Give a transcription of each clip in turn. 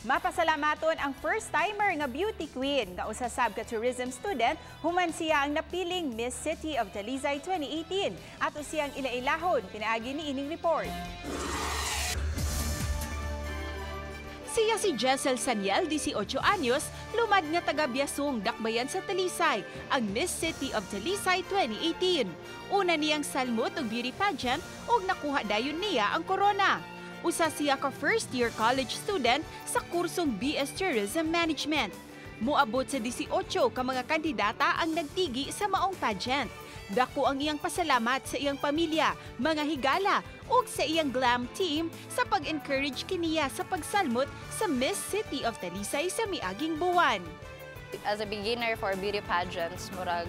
Mapasalamaton ang first-timer nga beauty queen nga usasab ka tourism student human siya ang napiling Miss City of Talisay 2018. Ato siyang ilailahon, pinaagi ni ining report. Siya si Jessel Saniel, 18 anyos, lumad nga taga Biasong, Dakbayan sa Talisay, ang Miss City of Talisay 2018. Una niyang salmot og beauty pageant ug nakuha dayon niya ang corona. Usa siya ka first-year college student sa kursong BS Tourism Management. Moabot sa 18 ka mga kandidata ang nagtigi sa maong pageant. Dako ang iyang pasalamat sa iyang pamilya, mga higala, ug sa iyang glam team sa pag-encourage kiniya sa pagsalmot sa Miss City of Talisay sa miaging buwan. As a beginner for beauty pageants, murag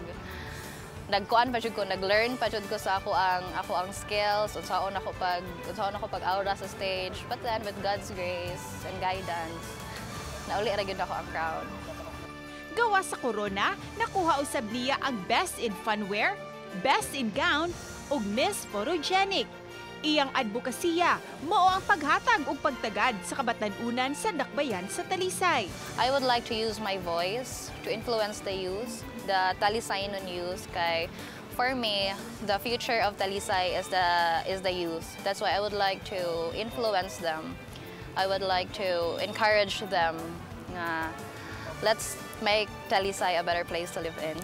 nagkuan pa jud ko, nag-learn pa jud ko sa ako ang skills, unsaon ako pag-aura sa stage. But then with God's grace and guidance, nauli ra gyud ako ang crown. Gawa sa corona, nakuha usab niya ang Best in Funwear, Best in Gown, ug Miss Photogenic. Iyang advokasya mao ang paghatag ug pagtagad sa kabatan-unan sa Dakbayan sa Talisay. I would like to use my voice to influence the youth, the Talisaynon youth, kay for me, the future of Talisay is the youth. That's why I would like to influence them. I would like to encourage them na let's make Talisay a better place to live in.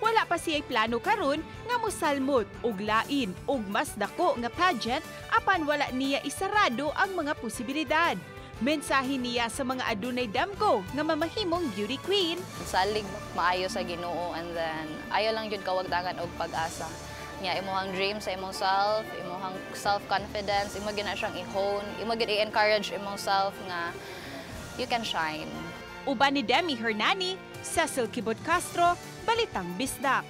Wala pa siya'y plano karon nga mosalmot og lain og mas dako nga pageant apan wala niya isarado ang mga posibilidad. Mensahe niya sa mga adunay damgo nga mamahimong beauty queen. Salig maayo sa Ginoo, and then ayo lang jud kawagtangan og pag-asa. Nya imong dream sa imong self, imong self-confidence, imo gina siyang i-hone, imo gid i-encourage imong self nga you can shine. Uban ni Demi Hernani, Cecil Kibot Castro, Balitang Bisdak.